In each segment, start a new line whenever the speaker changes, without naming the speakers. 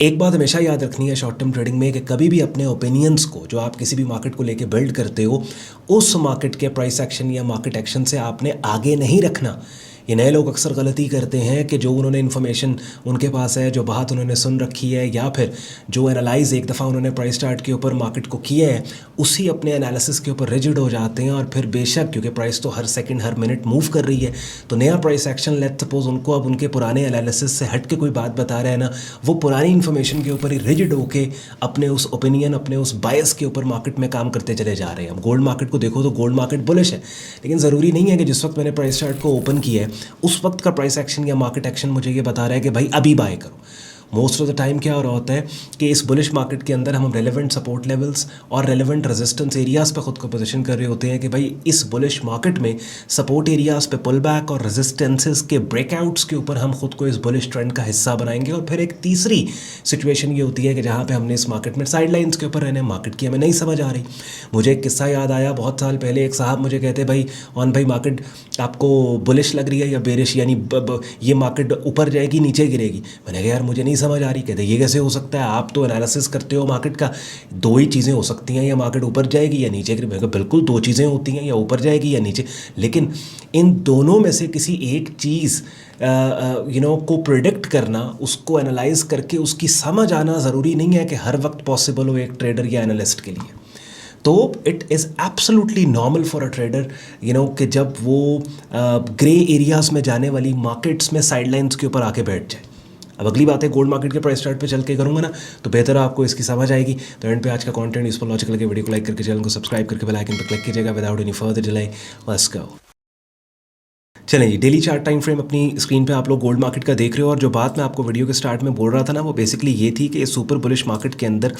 एक बात हमेशा याद रखनी है शॉर्ट टर्म ट्रेडिंग में कि कभी भी अपने ओपिनियंस को जो आप किसी भी मार्केट को लेके बिल्ड करते हो उस मार्केट के प्राइस एक्शन या मार्केट एक्शन से आपने आगे नहीं रखना। ये नए लोग अक्सर गलती करते हैं कि जो उन्होंने इन्फॉर्मेशन उनके पास है, जो बात उन्होंने सुन रखी है या फिर जो एनालाइज एक दफ़ा उन्होंने प्राइस चार्ट के ऊपर मार्केट को किया है उसी अपने एनालिसिस के ऊपर रिजिड हो जाते हैं। और फिर बेशक क्योंकि प्राइस तो हर सेकंड हर मिनट मूव कर रही है तो नया प्राइस एक्शन लेट सपोज उनको अब उनके पुराने एनालिसिस से हट के कोई बात बता रहा है ना, वो पुरानी इन्फॉर्मेशन के ऊपर ही रिजिड होके अपने उस ओपिनियन अपने उस बायस के ऊपर मार्केट में काम करते चले जा रहे हैं। अब गोल्ड मार्केट को देखो तो गोल्ड मार्केट बुलिश है, लेकिन ज़रूरी नहीं है कि जिस वक्त मैंने प्राइस चार्ट को ओपन किया है उस वक्त का प्राइस एक्शन या मार्केट एक्शन मुझे ये बता रहा है कि भाई अभी बाय करो। मोस्ट ऑफ द टाइम क्या हो रहा होता है कि इस बुलिश मार्केट के अंदर हम रेलेवेंट सपोर्ट लेवल्स और रेलेवेंट रेजिस्टेंस एरियाज़ पे खुद को पोजीशन कर रहे होते हैं कि भाई इस बुलिश मार्केट में सपोर्ट एरियाज़ पे पुल बैक और रेजिस्टेंसेस के ब्रेकआउट्स के ऊपर हम खुद को इस बुलिश ट्रेंड का हिस्सा बनाएंगे। और फिर एक तीसरी सिचुएशन ये होती है कि जहाँ पे हमने इस मार्केट में साइड लाइन्स के ऊपर रहने, मार्केट की हमें नहीं समझ आ रही। मुझे एक किस्सा याद आया, बहुत साल पहले एक साहब मुझे कहते भाई ऑन भाई मार्केट आपको बुलिश लग रही है या बेरिश, यानी ये मार्केट ऊपर जाएगी नीचे गिरेगी। मैंने कहा यार मुझे नहीं समझ आ रही। कहते ये कैसे हो सकता है, आप तो एनालिसिस करते हो मार्केट का, दो ही चीज़ें हो सकती हैं, या मार्केट ऊपर जाएगी या नीचे गिरेगी। बिल्कुल दो चीज़ें होती हैं, या ऊपर जाएगी या नीचे, लेकिन इन दोनों में से किसी एक चीज़ को प्रिडिक्ट करना, उसको एनालाइज करके उसकी समझ आना ज़रूरी नहीं है कि हर वक्त पॉसिबल हो एक ट्रेडर या एनालिस्ट के लिए। तो it is absolutely normal for a trader कि जब वो ग्रे एरियाज़ में जाने वाली मार्केट्स में साइडलाइंस के ऊपर आके बैठ जाए। अब अगली बात है गोल्ड मार्केट के प्राइस चार्ट पे चल के करूँगा ना तो बेहतर आपको इसकी समझ आएगी। तो एंड पे आज का कंटेंट यूजफुल लॉजिकल के वीडियो को लाइक करके चैनल को सब्सक्राइब करके बेल आइकन पर क्लिक कीजिएगा। Without any further delay let's go. चलें जी, डेली चार्ट टाइम फ्रेम अपनी स्क्रीन पे आप लोग गोल्ड मार्केट का देख रहे हो। और जो बात मैं आपको वीडियो के स्टार्ट में बोल रहा था ना वो बेसिकली ये थी कि इस सुपर बुलिश मार्केट के अंदर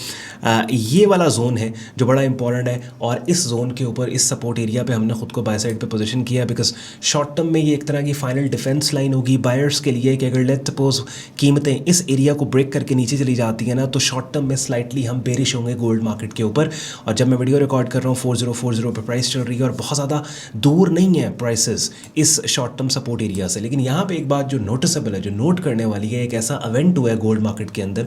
ये वाला जोन है जो बड़ा इंपॉर्टेंट है। और इस जोन के ऊपर इस सपोर्ट एरिया पे हमने खुद को बाय साइड पे पोजीशन किया, बिकॉज शॉर्ट टर्म में ये एक तरह की फाइनल डिफेंस लाइन होगी बायर्स के लिए कि अगर लेट सपोज कीमतें इस एरिया को ब्रेक करके नीचे चली जाती है ना तो शॉर्ट टर्म में स्लाइटली हम बेरिश होंगे गोल्ड मार्केट के ऊपर। और जब मैं वीडियो रिकॉर्ड कर रहा हूँ 4040 पे प्राइस चल रही है और बहुत ज़्यादा दूर नहीं है प्राइसेस इस शॉर्ट टर्म सपोर्ट एरिया से। लेकिन यहाँ पे एक बात जो नोटिसेबल है, जो नोट करने वाली है, एक ऐसा इवेंट हुआ है गोल्ड मार्केट के अंदर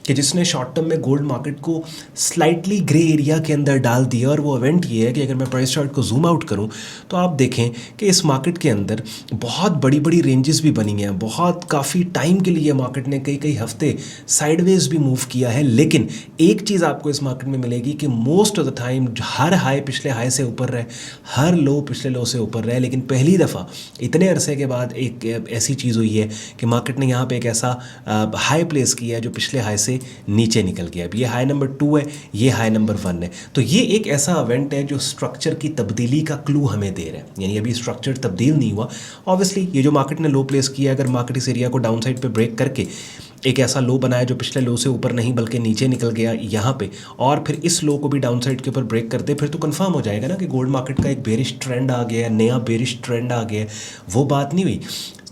कि जिसने शॉर्ट टर्म में गोल्ड मार्केट को स्लाइटली ग्रे एरिया के अंदर डाल दिया। और वो इवेंट ये है कि अगर मैं प्राइस चार्ट को जूम आउट करूं तो आप देखें कि इस मार्केट के अंदर बहुत बड़ी बड़ी रेंजेस भी बनी हैं। बहुत काफ़ी टाइम के लिए मार्केट ने कई कई हफ्ते साइडवेज भी मूव किया है। लेकिन एक चीज़ आपको इस मार्केट में मिलेगी कि most of the time her high पिछले हाई से ऊपर रहे, हर लो पिछले लो से ऊपर रहे। लेकिन पहली दफ़ा इतने अरसे के बाद एक ऐसी चीज़ हुई है कि मार्केट ने यहाँ पे एक ऐसा हाई प्लेस किया है जो पिछले हाई से नीचे निकल गया। अब ये हाई नंबर 2 है, ये हाई नंबर 1 है। तो ये एक ऐसा इवेंट है जो स्ट्रक्चर की तब्दीली का क्लू हमें दे रहा है, यानी अभी स्ट्रक्चर तब्दील नहीं हुआ। ऑब्वियसली ये जो मार्केट ने लो प्लेस किया, अगर मार्केट इस एरिया को डाउन साइड पर ब्रेक करके एक ऐसा लो बनाया जो पिछले लो से ऊपर नहीं बल्कि नीचे निकल गया यहाँ पे, और फिर इस लो को भी डाउन साइड के ऊपर ब्रेक करते, फिर तो कंफर्म हो जाएगा ना कि गोल्ड मार्केट का एक बेरिश ट्रेंड आ गया है, नया बेरिश ट्रेंड आ गया है। वो बात नहीं हुई।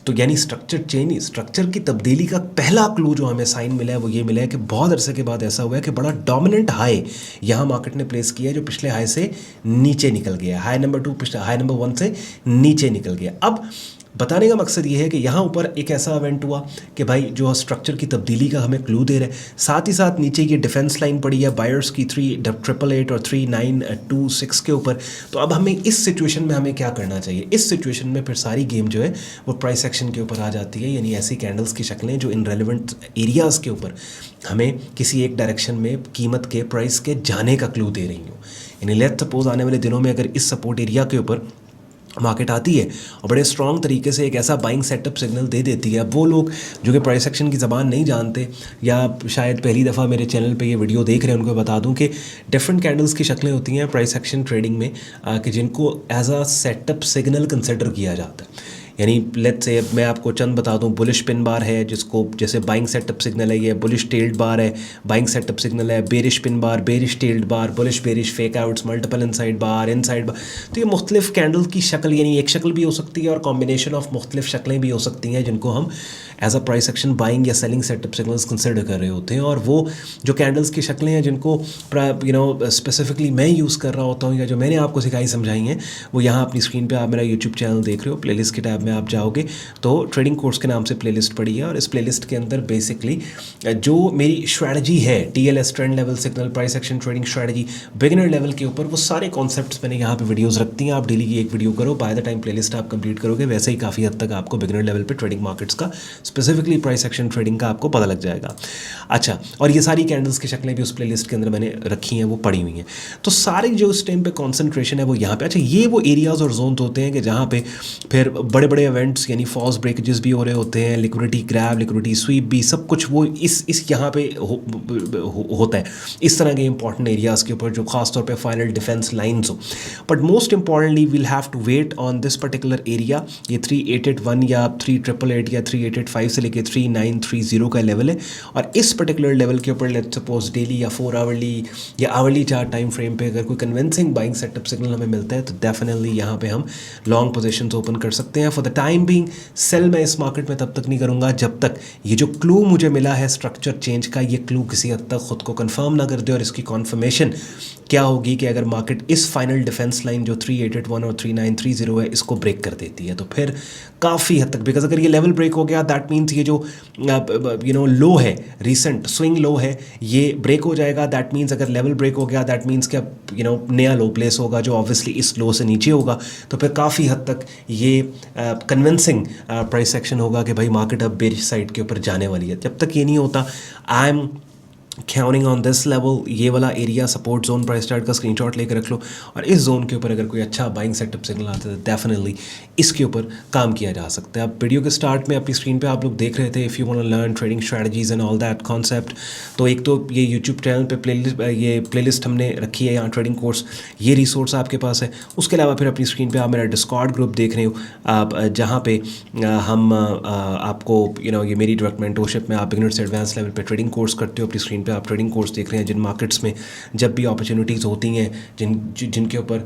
तो यानी स्ट्रक्चर चेंज, स्ट्रक्चर की तब्दीली का पहला क्लू जो हमें साइन मिला है वो ये मिला है कि बहुत अरसे के बाद ऐसा हुआ है कि बड़ा डोमिनेंट हाई यहाँ मार्केट ने प्लेस किया है जो पिछले हाई से नीचे निकल गया। हाई नंबर 2 पिछले हाई नंबर 1 से नीचे निकल गया। अब बताने का मकसद ये है कि यहाँ ऊपर एक ऐसा इवेंट हुआ कि भाई जो स्ट्रक्चर की तब्दीली का हमें क्लू दे रहे हैं। साथ ही साथ नीचे ये डिफेंस लाइन पड़ी है बायर्स की 3888 और 3926 के ऊपर। तो अब हमें इस सिचुएशन में हमें क्या करना चाहिए? इस सिचुएशन में फिर सारी गेम जो है वो प्राइस एक्शन के ऊपर आ जाती है, यानी ऐसी कैंडल्स की शक्लें जो इन रेलिवेंट एरियाज़ के ऊपर हमें किसी एक डायरेक्शन में कीमत के प्राइस के जाने का क्लू दे रही हूँ। यानी लेट्स सपोज आने वाले दिनों में अगर इस सपोर्ट एरिया के ऊपर मार्केट आती है और बड़े स्ट्रॉन्ग तरीके से एक ऐसा बाइंग सेटअप सिग्नल दे देती है। अब वो लोग जो कि प्राइस एक्शन की ज़बान नहीं जानते या शायद पहली दफ़ा मेरे चैनल पे ये वीडियो देख रहे हैं, उनको बता दूं कि डिफरेंट कैंडल्स की शक्लें होती हैं प्राइस एक्शन ट्रेडिंग में कि जिनको as a setup signal consider किया जाता है। यानी लेट्स से मैं आपको चंद बता दूं, बुलिश पिन बार है जिसको जैसे बाइंग सेटअप सिग्नल है, ये बुलिश टेल्ड बार है बाइंग सेटअप सिग्नल है, bearish pin bar, bearish tailed bar, bullish bearish fakeouts, multiple inside bar, inside bar. तो ये मुख्तलिफ कैंडल की शक्ल, यानी एक शक्ल भी हो सकती है और कॉम्बिनेशन ऑफ मुख्तलिफ शक्लें भी हो सकती हैं जिनको हम as a price action buying या सेलिंग सेटअप सिग्नल्स कंसिडर कर रहे होते हैं। और वो जो कैंडल्स की शक्लें हैं जिनको स्पेसिफिकली मैं यूज़ कर रहा होता हूँ या जो मैंने आपको सिखाई समझाई हैं वो यहाँ अपनी स्क्रीन पे आप मेरा यूट्यूब चैनल देख रहे हो, प्लेलिस्ट के टैब में आप जाओगे तो ट्रेडिंग कोर्स के नाम से प्लेलिस्ट पड़ी है, और इस प्लेलिस्ट के अंदर बेसिकली जो मेरी स्ट्रैटेजी है TLS trend level signal price action trading strategy beginner level के ऊपर, वो सारे कॉन्सेप्ट्स मैंने यहाँ पे वीडियोस रखती हैं। आप डेली की एक वीडियो करो, बाय द टाइम प्लेलिस्ट आप कंप्लीट करोगे वैसे ही काफ़ी हद तक आपको बिगिनर लेवल पे ट्रेडिंग मार्केट्स का, स्पेसिफिकली प्राइस एक्शन ट्रेडिंग का आपको पता लग जाएगा। अच्छा, और ये सारी कैंडल्स की शक्लें भी उस प्लेलिस्ट के अंदर मैंने रखी हैं, वो पड़ी हुई हैं। तो सारी जो इस टाइम पे कॉन्सेंट्रेशन है वो यहाँ पे। अच्छा, ये वो एरियाज़ और जोन्स होते हैं कि जहाँ पे फिर बड़े बड़े इवेंट्स यानी फॉल्स ब्रेकेजेस भी हो रहे होते हैं, लिक्विडिटी ग्रैब, लिक्विडिटी स्वीप भी, सब कुछ वो इस यहाँ पे होता है, इस तरह के इंपॉर्टेंट एरियाज़ के ऊपर जो खासतौर पे फाइनल डिफेंस लाइन्स हो। But most importantly we'll have to wait on this particular area. ये 3881 या 3888 या 3885 से लेके 3930 का लेवल है, और इस पर्टिकुलर लेवल के ऊपर लेट्स सपोज डेली या 4 आवरली या आवरली चार्ट टाइम फ्रेम पे अगर कोई कन्विंसिंग बाइंग सेटअप सिग्नल हमें मिलता है तो डेफिनेटली यहाँ पे हम लॉन्ग पोजीशंस ओपन कर सकते हैं। For the time being sell मैं इस मार्केट में तब तक नहीं करूँगा जब तक ये जो क्लू मुझे मिला है स्ट्रक्चर चेंज का, ये क्लू किसी हद तक खुद को कंफर्म ना कर दे। और इसकी कॉन्फर्मेशन क्या होगी कि अगर मार्केट इस फाइनल डिफेंस लाइन जो 3881 और 3930 है इसको ब्रेक कर देती है, तो फिर काफ़ी हद तक, बिकॉज अगर ये लेवल ब्रेक हो गया दैट मीन्स ये जो लो है, रीसेंट स्विंग लो है, ये ब्रेक हो जाएगा। दैट मीन्स अगर लेवल ब्रेक हो गया दैट मीन्स कि अब नया लो प्लेस होगा जो ऑब्वियसली इस लो से नीचे होगा, तो फिर काफ़ी हद तक ये कन्विंसिंग प्राइस एक्शन होगा कि भाई मार्केट अब बेरिश साइड के ऊपर जाने वाली है। जब तक ये नहीं होता, I am counting on this level, ये वाला area support zone price chart का स्क्रीनशॉट लेकर रख लो, और इस जोन के ऊपर अगर कोई अच्छा बाइंग सेटअप सिग्नल आता है तो डेफिनेटली इसके ऊपर काम किया जा सकता है। अब वीडियो के स्टार्ट में अपनी स्क्रीन पे आप लोग देख रहे थे if you want to learn trading strategies and all that concept, तो एक तो ये यूट्यूब चैनल पे ये प्लेलिस्ट हमने रखी है यहाँ ट्रेडिंग कोर्स, ये रिसोर्स आपके पास है। उसके अलावा फिर अपनी स्क्रीन पर आप मेरा डिस्कॉर्ड ग्रुप देख रहे हो आप, जहाँ पे हम आपको ये मेरी डायरेक्ट मेंटरशिप में आप बिगिनर से एडवांस लेवल पर ट्रेडिंग कोर्स करते हो। अपनी स्क्रीन पे आप ट्रेडिंग कोर्स देख रहे हैं जिन मार्केट्स में जब भी अपॉर्चुनिटीज़ होती हैं जिनके ऊपर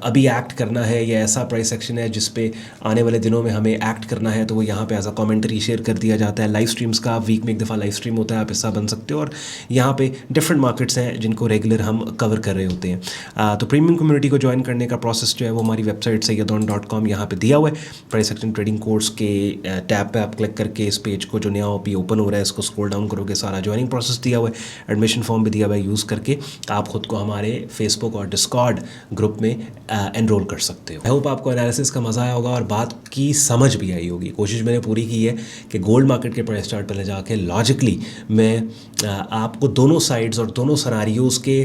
अभी एक्ट करना है, या ऐसा प्राइस एक्शन है जिस पे आने वाले दिनों में हमें एक्ट करना है, तो वो यहाँ पे एज अ कमेंट्री शेयर कर दिया जाता है। लाइव स्ट्रीम्स का वीक में एक दफ़ा लाइव स्ट्रीम होता है, आप हिस्सा बन सकते हो, और यहाँ पे डिफरेंट मार्केट्स हैं जिनको रेगुलर हम कवर कर रहे होते हैं। तो प्रीमियम कम्युनिटी को ज्वाइन करने का प्रोसेस जो है वो हमारी वेबसाइट sayyadon.com यहाँ पे दिया हुआ है। प्राइस एक्शन ट्रेडिंग कोर्स के टैब पे आप क्लिक करके इस पेज को जो नया ओपी ओपन हो रहा है इसको स्क्रॉल डाउन करोगे, सारा ज्वाइनिंग प्रोसेस दिया हुआ है, एडमिशन फॉर्म भी दिया हुआ है, यूज़ करके आप खुद को हमारे फेसबुक और डिस्कॉर्ड ग्रुप में एनरोल कर सकते हो। आई होप आपको एनालिसिस का मज़ा आया होगा और बात की समझ भी आई होगी। कोशिश मैंने पूरी की है कि गोल्ड मार्केट के प्राइस चार्ट पर ले जाके लॉजिकली मैं आपको दोनों साइड्स और दोनों सनारियोज़ के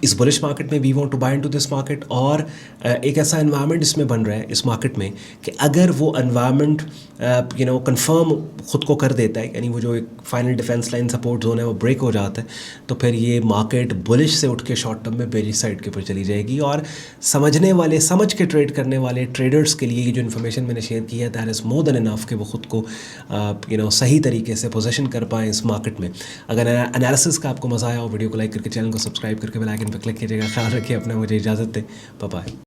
इस बुलिश मार्केट में we want to buy into this market, और एक ऐसा एनवायरनमेंट इसमें बन रहा है इस मार्केट में कि अगर वो एनवायरनमेंट कंफर्म खुद को कर देता है, यानी वो जो एक final defence line support zone है वो ब्रेक हो जाता है, तो फिर ये मार्केट बुलिश से उठ के शॉर्ट टर्म में बेरिश साइड के ऊपर चली जाएगी। और समझ के ट्रेड करने वाले ट्रेडर्स के लिए ये जो इन्फॉर्मेशन मैंने शेयर की है that is more than enough कि वो खुद को सही तरीके से पोजीशन कर पाएँ इस मार्केट में। अगर एनालिसिस का आपको मज़ा आया हो, वीडियो को लाइक करके चैनल को सब्सक्राइब करके बेल आइकन पर क्लिक कीजिएगा। ख्याल रखिए अपना, मुझे इजाज़त दे, बाय बाय।